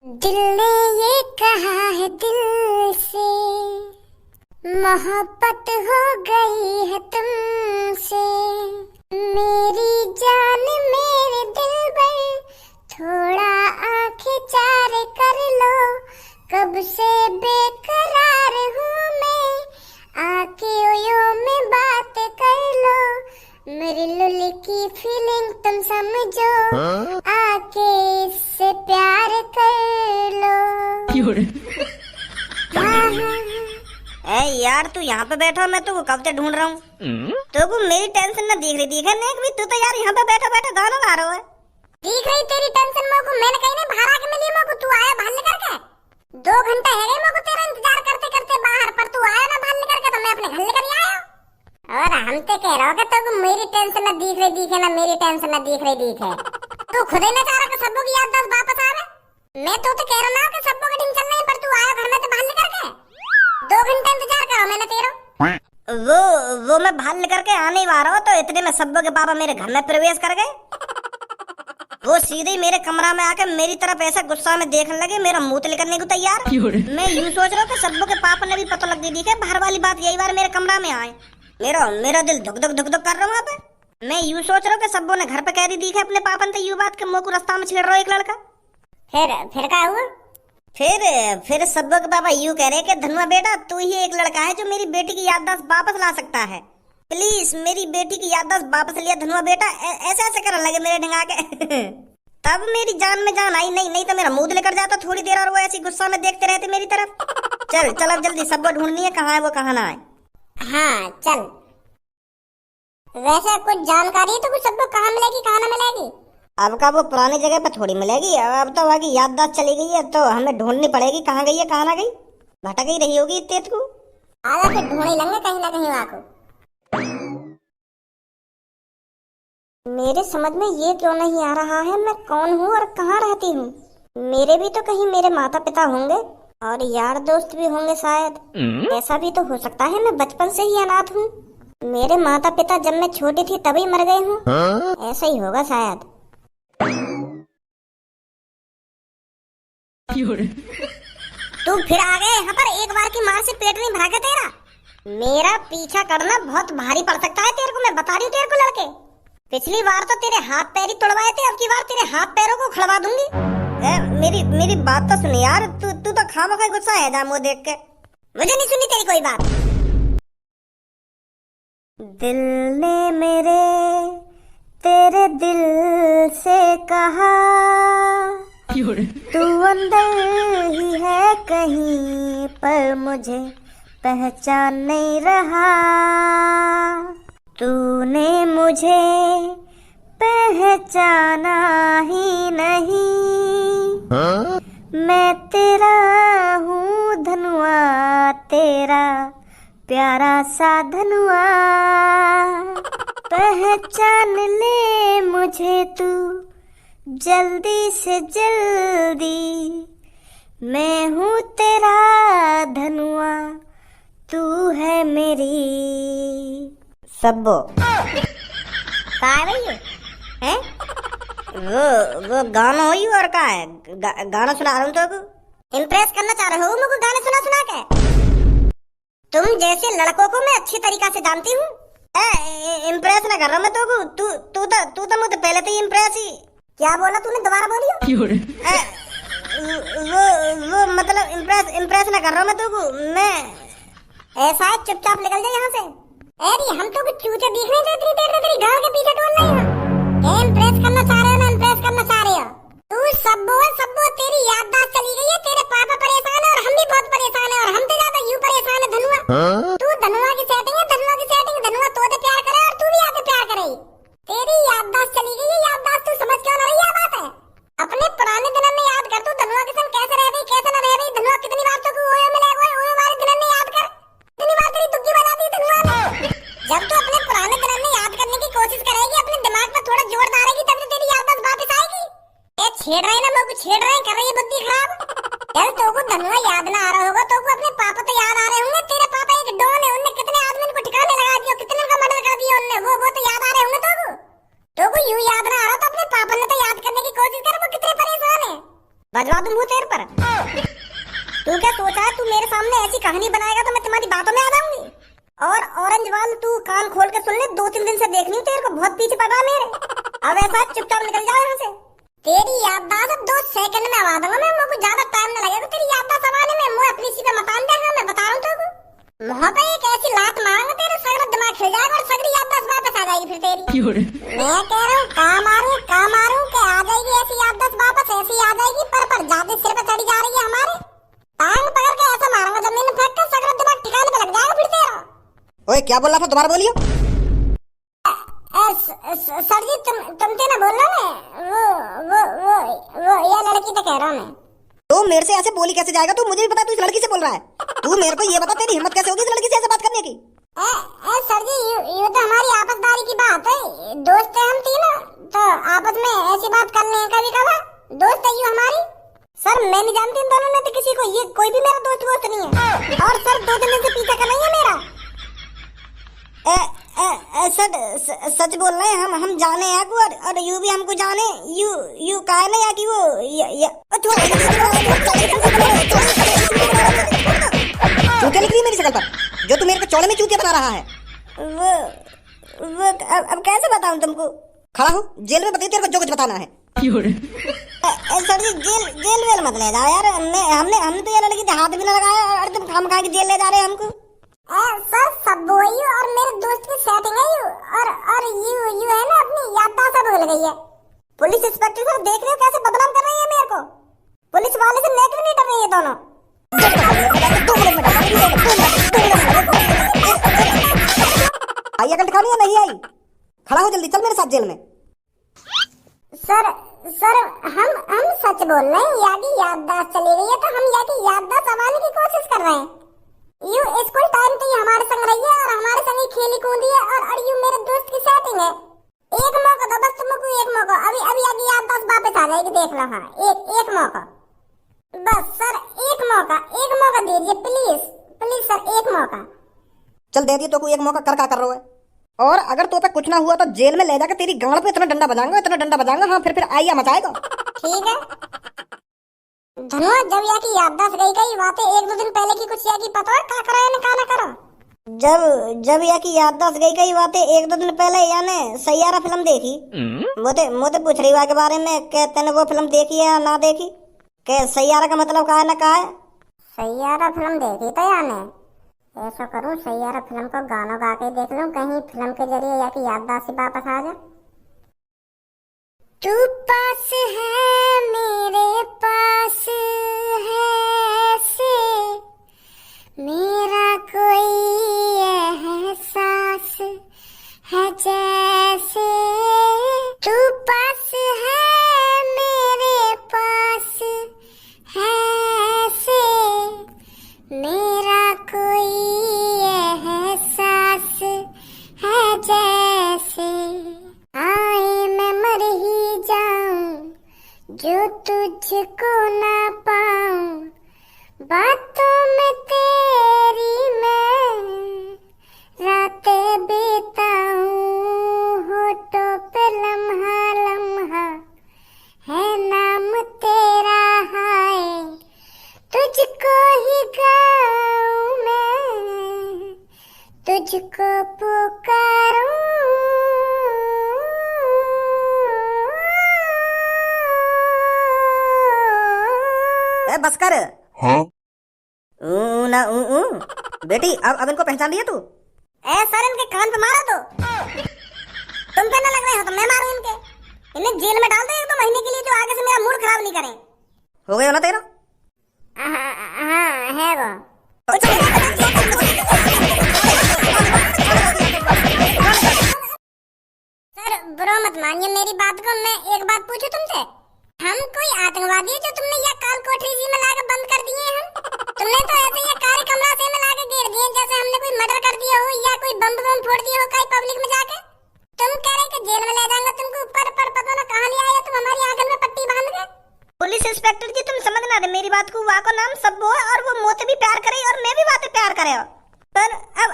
दिल ने ये कहा है दिल से, मोहब्बत हो गई है तुमसे। मेरी जान मेरे दिल पर थोड़ा आंखें चार कर लो, कब से बेकरार हूँ मैं, आके ओयो में बात कर लो। मेरी लुल की फीलिंग तुम समझो, आके इससे प्यार कर लो। ए यार तू यहाँ पे बैठा, मैं तू कब से ढूंढ रहा हूँ। तो मेरी टेंशन ना दिख रही भी तू तो यार यहाँ पे बैठा बैठा गाना गा रहा है। दिख रही तेरी टेंशन मोको, मैंने कहीं नहीं बाहर आके मिली मोको, तू आया बाहर निकल के। 2 घंटा है गए मोको तेरा इंतजार करते करते बाहर, पर तू आया ना बाहर निकल के, तो मैं अपने घर निकल आया। और हम तो कह रहा हूँ तो मेरी टेंशन ना दिख रही दिखे ना, मेरी टेंशन ना दिख रही दिखे। तू खुद ही ना चाह रहा कि सबको की याददाश्त वापस आवे। मैं तो कह रहा ना कि सबको की टेंशन नहीं, पर तू आया घर में तो बाहर निकल के। 2 घंटे इंतजार करो मैंने तेरा। वो मैं बाहर निकल के आने ही रहा हूँ, तो इतने में सब्बो के पापा मेरे घर में प्रवेश कर गए। वो सीधे मेरे कमरा में आकर मेरी तरफ ऐसा गुस्सा में देखने लगे, मेरा मुंह निकलने को तैयार। मैं यूं सोच रहा हूँ कि सब्बो के पापा ने भी पता लग दी थी बाहर वाली बात, यही बार मेरे कमरा में आए। मेरा दिल धुक धुक धुक धुक कर रहा हूँ वहाँ पे। मैं यूं सोच रहा हूँ कि सब्बो ने घर पे कह दी थी अपने पापा ने, तो यूं बात के मुंह को रास्ता में छेड़ रहा एक लड़का। फिर क्या हुआ? फिर सब्बो के पापा यूं कह रहे कि धनुआ बेटा तू ही एक लड़का है जो मेरी बेटी की याददाश्त वापस ला सकता है, प्लीज मेरी बेटी की याददाश्त वापस लिया धनुआ बेटा। ऐसे ऐसे करने लगे मेरे ढंगा के। तब मेरी जान में जान आई, नहीं तो मेरा मुंह लेकर जाता थोड़ी देर, और वो ऐसी गुस्सा में देखते रहते मेरी तरफ। चल अब जल्दी सब्बो ढूंढनी है, कहाँ है वो कहाँ ना है। हाँ चल। वैसे कुछ जानकारी है तो कुछ सबको कहाँ मिलेगी कहाँ ना मिलेगी? अब का वो पुरानी जगह पे थोड़ी मिलेगी, अब तो वहाँ की याददाश्त चली गई है, तो हमें ढूंढनी पड़ेगी कहाँ गई है कहाँ ना गई। भटक ही रही होगी तेज को। आगे फिर ढूंढ ही लेंगे कहीं ना कहीं वहाँ को। मेरे समझ में ये क्यों नहीं आ रहा है मैं कौन हूँ और कहाँ रहती हूँ। मेरे भी तो कहीं मेरे माता पिता होंगे और यार दोस्त भी होंगे शायद। ऐसा भी तो हो सकता है मैं बचपन से ही अनाथ हूँ, मेरे माता पिता जब मैं छोटी थी तभी मर गए हूँ। ऐसा ही होगा शायद। तू फिर आ गए यहाँ पर, एक बार की मार से पेट नहीं भरा क्या तेरा? मेरा पीछा करना बहुत भारी पड़ सकता है तेरे को, मैं बता रही हूँ तेरे को लड़के। पिछली बार तो तेरे हाथ पैर ही तोड़वाए थे, अब की बार तेरे हाथ पैरों को खड़वा दूंगी। मेरी बात तो सुन यार, तू तो खामखा गुस्सा है जामो देख के। मुझे नहीं सुनी तेरी कोई बात। दिल ने मेरे तेरे दिल से कहा तू अंदर ही है कहीं, पर मुझे पहचान नहीं रहा। तूने मुझे पहचाना ही नहीं। मैं तेरा हूँ धनुआ, तेरा प्यारा सा धनुआ। पहचान ले मुझे तू जल्दी से जल्दी, मैं हूँ तेरा धनुआ, तू है मेरी सब्बो। कहाँ है भाई हैं? वो गाना हुई और कहाँ है? गाना सुना रहा हूँ तो इम्प्रेस करना चाह रहे हो मुझको गाने सुना के? तुम जैसे लड़कों को मैं अच्छी तरीका से जानती हूँ। इम्प्रेस ना कर रहा मैं तू तो मुझे पहले तो इम्प्रेस ही। क्या बोला तूने, दोबारा बोलियो। वो मतलब इम्प्रेस ना कर रहा मैं तुमको, मैं ऐसा है चुपचाप निकल जाए यहाँ से। अरे हम तो कुछ फ्यूचर देख रहे थे, इतनी देर में तेरी गाल के पीछे डोल रही है। इम्प्रेस करना चाह रहे हो ना, इम्प्रेस करना चाह रहे हो तू। सब्बो तेरी याददाश्त चली गई है, तेरे पापा परेशान है और हम भी बहुत परेशान है, और हम तो ज्यादा यूं परेशान है धनुआ। तू धनुआ की सेटिंग है, धनुआ तो प्यार करे और तू भी आके प्यार करे। तेरी याददाश्त चली गई है, याददाश्त तू समझ क्यों ना रही है बात है। अपने पुराने दिनों में याद कर, तू धनुआ के संग कैसे रह गई कैसे ना रह गई। धनुआ कितनी बार तो ओयो मिलेगा, ओयो वाले दिनों में याद कर, कितनी बार तेरी दुग्गी बजा दी धनुआ ने। जब तू अपने पुराने दिनों में याद करने की कोशिश करेगी, अपने दिमाग में थोड़ा जोर डालेगी, तब तो तेरी याददाश्त वापस आएगी। ये छेड़ रहे ना मुझको, छेड़ रहे कर रही है बुद्धि खराब। चल तो को धनुआ याद ना आ रहा होगा तो को अपने पापा तो याद आ रहे होंगे। तेरे पापा एक डॉन है, उन्होंने कितने आदमी को ठिकाने लगा दिया, कितने का मर्डर कर दिया उन्होंने, वो तो याद आ रहे होंगे तो को यूं याद ना आ रहा तो अपने पापा ने तो याद करने की कोशिश कर, वो कितने परेशान है। बजवा दूं मुंह तेरे पर। तू क्या सोचा है, तू मेरे सामने ऐसी कहानी बनाएगा तो मैं तुम्हारी बातों में आ जाऊंगी। और ऑरेंज वाल तू कान खोल के सुन ले, 2-3 दिन से देख रही हूँ तेरे को, बहुत पीछे पड़ रहा मेरे। अब ऐसा चुपचाप निकल जाओ यहाँ से। तेरी याददाश्त अब 2 सेकंड में आवा दूंगा मैं, मुझे ज्यादा टाइम न लगेगा तेरी याददाश्त आवाने में। मुझे अपनी सीधे मतान देगा, मैं बता रहा हूँ तेरे को। मुँह पे एक ऐसी लात मारूंगा तेरे सगरा दिमाग खिल जाएगा और सगरी याददाश्त वापस आ जाएगी फिर तेरी। मैं कह रहा हूँ कहाँ मारूं के आ जाएगी ऐसी याददाश्त वापस, ऐसी आ जाएगी पर ज्यादा सिर पे चढ़ी जा रही है हमारे। टांग पकड़ के ऐसा मारूंगा जमीन में फेंक कर सगरा दिमाग ठिकाने पे लग जाएगा फिर तेरा। ओए क्या बोल रहा था, दोबारा बोलियो। सर जी तुम तो ना बोल रहे वो ये लड़की तो कह रहा हूँ मैं। तो मेरे से ऐसे बोली कैसे जाएगा, तू मुझे भी पता तू इस लड़की से बोल रहा है। तू मेरे को ये बता तेरी हिम्मत कैसे होगी इस लड़की से ऐसे बात करने की। सर जी ये तो हमारी आपसदारी की बात है, दोस्त है हम तीनों, तो आपस में ऐसी बात कर ले कभी कभार, दोस्त है ये हमारी। सर मैं नहीं जानती इन दोनों में तो किसी को, ये कोई भी मेरा दोस्त नहीं है। और सर 2 दिन से पीछा कर रही है मेरा। सच बोल रहे हैं हम जाने हैं और यू भी हमको जाने। यू काहे ना या कि वो चूतिया निकली मेरी शक्ल पर, जो तू मेरे को चौड़े में चूतिया बता रहा है। वो अब कैसे बताऊं तुमको। खड़ा हो, जेल में बताइए तेरे को जो कुछ बताना है। सर जी जेल वेल मत ले जाओ यार, हमने तो ये लड़की के हाथ भी ना लगाया और तुम खामखा के जेल ले जा रहे हैं हमको। सर सब वही और मेरे दोस्त की सेटिंग है यू, और यू है ना अपनी याददाश्त सब भूल गई है। पुलिस इंस्पेक्टर सर देख रहे हो कैसे बदनाम कर रही है मेरे को, पुलिस वाले से नेक भी नहीं डर रही है दोनों। आई अकल दिखानी या नहीं आई? खड़ा हो जल्दी, चल मेरे साथ जेल में। सर हम सच बोल रहे हैं, यादी याददाश्त चली गई है तो हम यादी याददाश्त संभालने की कोशिश कर रहे हैं। यू स्कूल टाइम तो हमारे संग रही है और हमारे संग ही खेली कूदी है, और यू मेरे दोस्त की सेटिंग है। एक मौका दो बस तुमको, एक मौका, अभी यादी याददाश्त वापस आ जाएगी, देख लो। हाँ एक मौका बस सर, एक मौका दीजिए प्लीज सर, एक मौका। चल दे दिए तो कोई एक मौका कर रहा है। और अगर तो पे कुछ ना हुआ तो जेल में ले जाकर तेरी गांड पे इतना डंडा बजाऊंगा। हाँ फिर आइया मचाएगा। ठीक है धनुआ, जब या की याददाश्त गई बातें 1-2 दिन पहले की कुछ या की पता है क्या करा या ना करा। जब या की याददाश्त गई बातें 1-2 दिन पहले याने सैयारा फिल्म देखी। मोते पूछ रही के बारे में, कहते ने वो फिल्म देखी है या ना देखी, के सैयारा का मतलब का है ना का है। सैयारा फिल्म देखी तो याने ऐसा करूं, सैयारा फिल्म को गाना गा के देख लूं, कहीं फिल्म के जरिए या की याददाश्त वापस आ जाए। तू पास है मेरे पास है से मेरा कोई एहसास है जैसे, तू पास है मेरे पास है से मेरा कोई एहसास है जैसे, आए मैं मर ही जाऊं जो तुझको ना पाऊं, बातों में तेरी मैं रातें बिताऊं, होठों पे लम्हा है नाम तेरा, हाय तुझको ही गाऊं मैं, तुझको पुकारूं। बस कर। हाँ? बेटी अब इनको पहचान लिया तू? सर इनके कान पे मारा तो तुम पे ना लग रहे हो तो मैं मारूं इनके, इन्हें जेल में डाल दो 1-2 महीने के लिए, जो आगे से मेरा मूड खराब नहीं करें। हो गया ना तेरा? हाँ है वो। सर बुरा मत मानिए मेरी बात को, मैं एक बात पूछूं तुमसे, हम कोई आतंकवादी है जो तुमने ये काल कोठरी जी में लाकर बंद कर दिए हैं? तुमने तो ऐसे ये काले कमरा से में लाकर घेर दिए जैसे हमने कोई मर्डर कर दिया हो या कोई बम फोड़ दिया हो कहीं पब्लिक में जाके। तुम कह रहे कि जेल में ले जाएंगे तुमको, ऊपर पर पता ना कहां ले आया तुम, हमारी आंखों में पट्टी बांध के। पुलिस इंस्पेक्टर जी तुम समझ ना रहे मेरी बात को, वहाँ को नाम सब्बो है और वो मोते भी प्यार करे और मैं भी बातें प्यार करे हो। पर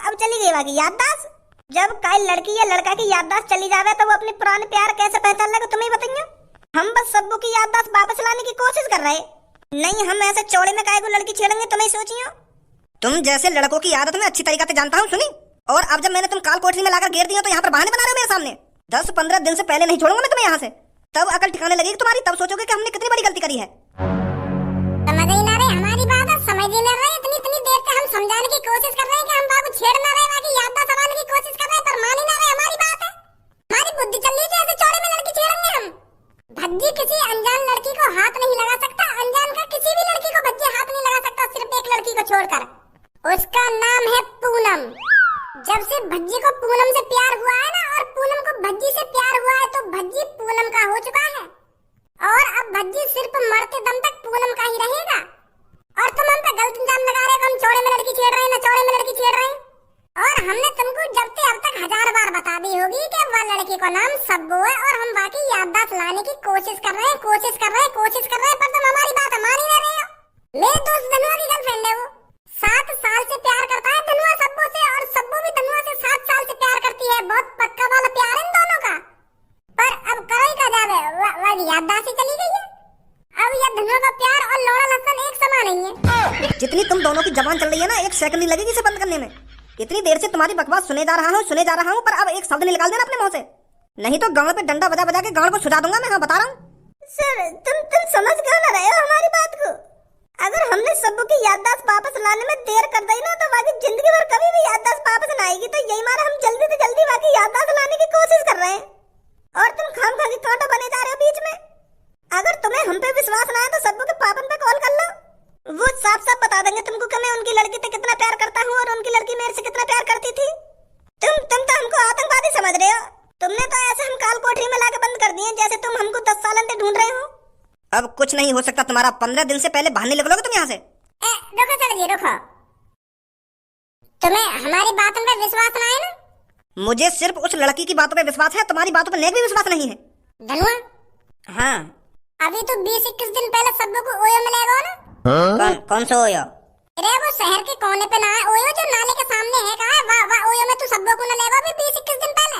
अब चली गई बाकी याददाश्त। जब काई लड़की या लड़का की याददाश्त चली जावे तो वो अपने पुराने प्यार कैसे पहचान लेगा, तुम्हें बताइए। हम बस सब्बो की याददाश्त वापस लाने लाने की कोशिश कर रहे। नहीं, हम ऐसे चौड़े में काहे को लड़की छेड़ेंगे, तुम्हें सोचियो। तुम जैसे लड़कों की आदत में अच्छी तरीके से जानता हूँ, सुनी। और अब जब मैंने तुम काल कोठरी में लाकर घेर दिया तो यहाँ पर बहाने बना रहे हो मेरे सामने। 10-15 दिन से पहले नहीं छोड़ूंगा मैं तुम्हें यहाँ से। तब अकल ठिकाने लगेगी तुम्हारी, तब सोचोगे कि हमने कितनी बड़ी गलती करी है। समझ ही ना रहे हमारी बात, समझ ही ना रहे। इतनी देर से हम समझाने की कोशिश कर रहे हैं कि हम बाबू छेड़ ना रहे, बाकी याददाश्त संभालने की कोशिश कर रहे हैं, पर मान ही ना रहे हमारी बात है। हमारी बुद्धि चल रही है, ऐसे चौड़े में लड़की छेड़ेंगे हम। भज्जी किसी अनजान लड़की को हाथ नहीं लगा सकता, अनजान का किसी भी लड़की को भज्जी हाथ नहीं लगा सकता, सिर्फ एक लड़की को छोड़कर। उसका नाम है पूनम। जब से भज्जी को पूनम से प्यार हुआ है ना, और पूनम को भज्जी से प्यार हुआ है, तो भज्जी पूनम का हो चुका है। और अब भज्जी सिर्फ मरते दम तक पूनम का ही रहेगा। और तुम हम पे गलत इल्जाम लगा रहे हो, हम चौड़े में लड़की छेड़ रहे हैं, ना चौड़े में लड़की छेड़ रहे हैं। और हमने तुमको जब से अब तक 1000 बार बता दी होगी कि वह लड़की को नाम सब्बू है, और हम बाकी याददाश्त लाने की कोशिश कर रहे हैं, कोशिश कर रहे हैं, पर तुम हमारी बात मान ही ना रहे हो। मेरे दोस्त धनुआ की गर्लफ्रेंड है वो। 7 साल से प्यार करता है धनुआ सब्बू से, और सब्बू भी धनुआ से 7 साल से प्यार करती है। बहुत पक्का वाला प्यार है इन दोनों का। पर अब करो ही का जावे, वह याददाश्त ही चली गई है। अब यह धनुआ का प्यार और लौड़ा लहसुन एक समान नहीं है। जितनी तुम दोनों की जबान चल रही है ना, 1 सेकंड नहीं लगेगी इसे बंद करने में। इतनी देर से तुम्हारी बकवास सुने जा रहा हूँ, पर अब एक शब्द निकाल देना अपने मुंह से, नहीं तो गांव पे डंडा बजा बजा के गांव को छुड़ा दूंगा मैं। हाँ, बता रहा हूँ। सर, तुम समझ क्यों ना रहे हो हमारी बात को? अगर हमने सब्बू की याददाश्त वापस लाने में देर कर दी ना, तो बाकी जिंदगी भर कभी भी याददाश्त वापस ना आएगी। तो यही मारा हम जल्दी से जल्दी बाकी याददाश्त लाने की कोशिश कर रहे हैं, और तुम खामखा की कांटा बने जा रहे हो बीच में। अगर तुम्हें हम पे विश्वास ना है तो सब्बू के पापन पे कॉल कर लो, वो साफ साफ बता देंगे तुमको कि मैं उनकी लड़की से कितना प्यार करता हूँ और उनकी लड़की मेरे से कितना प्यार करती थी। तुम तो हमको आतंकवादी समझ रहे हो। तुमने तो ऐसे हम काल कोठरी में लाके बंद कर दिए जैसे तुम हमको 10 साल से ढूंढ रहे हो। अब कुछ नहीं हो सकता तुम्हारा। 15 दिन से पहले बाहर निकलोगे तुम यहाँ से। रुको सर जी, रुको। तुम्हें हमारी बातों पे विश्वास ना है ना? मुझे सिर्फ उस लड़की की बातों पे विश्वास है, तुम्हारी बातों पे नेक भी विश्वास नहीं है। धनुआ, हाँ, अभी तो 20-21 दिन पहले सब्बू को ओयो में ले गए ना? कौन सा ओयो? अरे वो शहर के कोने पे ना है ओयो, जो नाले के सामने है। कहा है वाह ओयो में तू सब्बू को न ले गया अभी 20-21 दिन पहले।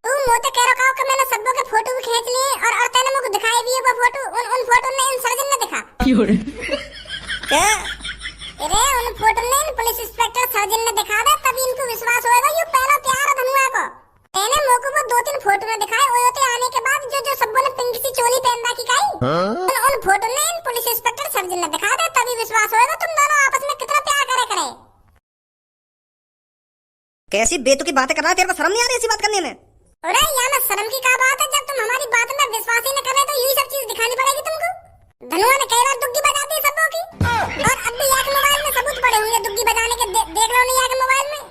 तू मुझे कह रहा कि मैंने सब्बू के फोटो भी खींच लिए, और तेने मुझे दिखाई भी है वो फोटो। उन फोटो ने इन सर्जन ने दिखा क्या? अरे उन फोटो ने इन पुलिस इंस्पेक्टर सर्जन ने दिखा दे, तभी इनको विश्वास होएगा ये पहला प्यार है धनुआ को। तेने मोको वो 2-3 फोटो में दिखाए ओयो ते आने के बाद, जो सब्बू ने पिंक सी चोली पहन रखी काई। उन फोटो ने इन पुलिस इंस्पेक्टर सर्जन ने दिखा दे, तभी विश्वास होएगा तुम दोनों आपस में कितना प्यार करे। कैसी बेतुकी बातें कर रहा है, तेरे को शर्म नहीं आ रही ऐसी बात करने में? अरे यहाँ में शर्म की क्या बात है, जब तुम हमारी बात में विश्वास ही न कर रहे तो यही सब चीज दिखानी पड़ेगी तुमको। धनुआ ने कई बार दुग्गी बजा दी सबों की, और अब भी यहाँ के मोबाइल में सबूत पड़े हुए दुग्गी बजाने के। देख लो नहीं यहाँ के मोबाइल में।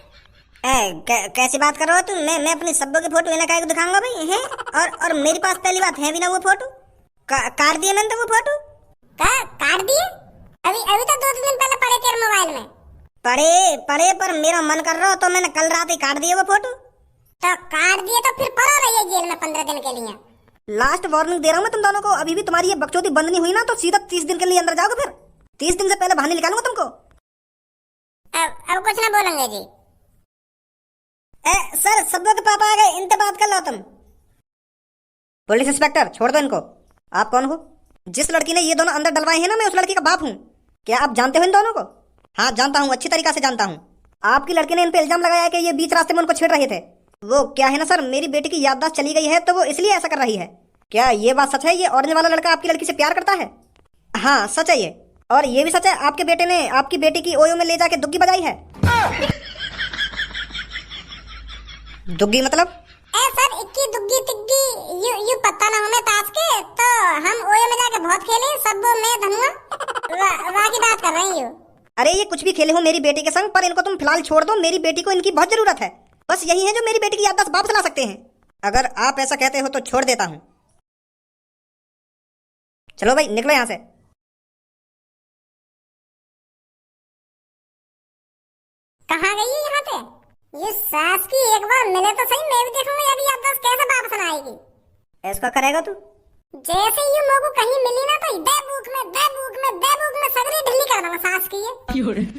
कैसी बात कर रहे हो तुम? मैं अपनी सब्बू की फोटो इन्हें काहे को दिखाऊंगा भाई हैं? और मेरे पास पहली बात है भी ना वो फोटो। काट दिया मैंने तो वो फोटो। काट दिए? अभी तो 2 दिन पहले पड़े तेरे मोबाइल में। पड़े पर मेरा मन कर रहा हो तो मैंने कल रात ही काट दिया वो फोटो। तो काट दिए तो फिर पड़ो रहिए जेल में 15 दिन के लिए। लास्ट वार्निंग दे रहा हूँ मैं तुम दोनों को, अभी भी तुम्हारी ये बकचोदी बंद नहीं हुई ना तो सीधा 30 दिन के लिए अंदर जाओगे। फिर 30 दिन से पहले बाहर निकालूंगा तुमको। अब कुछ ना बोलेंगे जी। सर, सब्बू के पापा आ गए, इनसे बात कर लो तुम। पुलिस इंस्पेक्टर, छोड़ दो इनको। आप कौन हो? जिस लड़की ने ये दोनों अंदर डलवाए हैं ना, मैं उस लड़की का बाप हूँ। क्या आप जानते हो इन दोनों को? हाँ, जानता हूँ, अच्छी तरीके से जानता हूँ। आपकी लड़की ने इन पे इल्जाम लगाया है कि ये बीच रास्ते में उनको छेड़ रहे थे। वो क्या है ना सर, मेरी बेटी की याददाश्त चली गई है तो वो इसलिए ऐसा कर रही है। क्या ये बात सच है, ये ऑरेंज वाला लड़का आपकी लड़की से प्यार करता है? हाँ, सच है ये। और ये भी सच है आपके बेटे ने आपकी बेटी की ओयो में ले जाके दुग्गी बजाई है। दुग्गी मतलब? सर, इक्की दुग्गी तिग्गी यू पता ना हमें ताश के, तो हम ओयो में जाके बहुत खेले सब्बू में धनुआ वाह की बात कर रहे हैं। अरे ये कुछ भी खेले हो मेरी बेटी के संग, पर इनको तुम फिलहाल छोड़ दो। मेरी बेटी को इनकी बहुत जरूरत है। बस यही है जो मेरी बेटी की याददाश्त वापस ला सकते हैं। अगर आप ऐसा कहते हो तो छोड़ देता हूँ। चलो भाई, निकलो यहाँ से। कहाँ गई है यहाँ पे? ये सास की एक बार मिले तो सही, मैं भी देखूंगा ये याददाश्त कैसे वापस आएगी। ऐसा करेगा तू? जैसे ही मोको कहीं मिली ना तो दे बुक में सगरी ढिल्ली कर दूंगा सास की ये।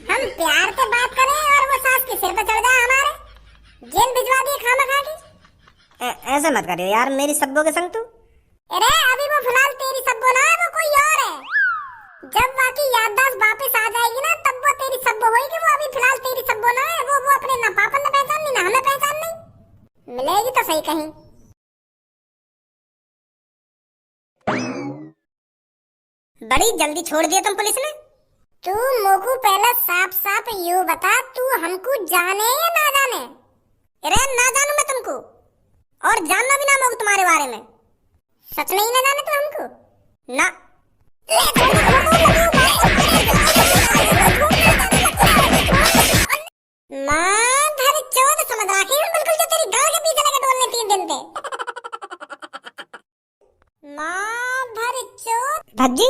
हम प्यार से बात करें और वो सास के सिर पे चढ़ जाए हमारे, जेल भिजवा दिए खामखा की। ऐसा मत करियो यार मेरी सब्बू के संग तू। अरे अभी वो फिलहाल तेरी सब्बू ना है, वो कोई और है। बड़ी जल्दी छोड़ दिया तुम पुलिस ने। तू मोकू पहले साफ साफ यू बता, तू हमको जाने या ना जाने? अरे ना जानू मैं तुमको, और जानना भी ना मोकू तुम्हारे बारे में। सच नहीं ना जाने तू हमको? ना। माधर चौथ समझ रखी है बिल्कुल, जो तेरी गांव के पीछे लगे डोलने 3 दिन पे। माधर चौथ भज्जी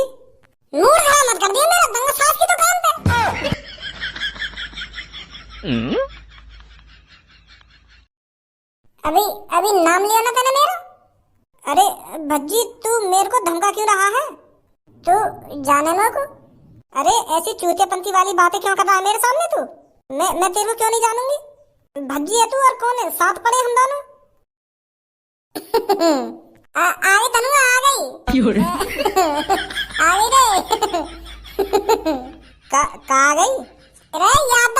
मूड खराब मत कर दिया मेरा, दंगा सास की दुकान पे। अभी नाम लिया ना तूने मेरा? अरे भज्जी तू मेरे को धमका क्यों रहा है? तू जाने ना को? अरे ऐसी चूतियापंती वाली बातें क्यों कर रहा है मेरे सामने तू? मैं तेरे को क्यों नहीं जानूंगी? भज्जी है तू और कौन है? साथ पड़े हम दोनों। आ गई तनु, आ गई। आ गई रे। का आ गई? अरे याद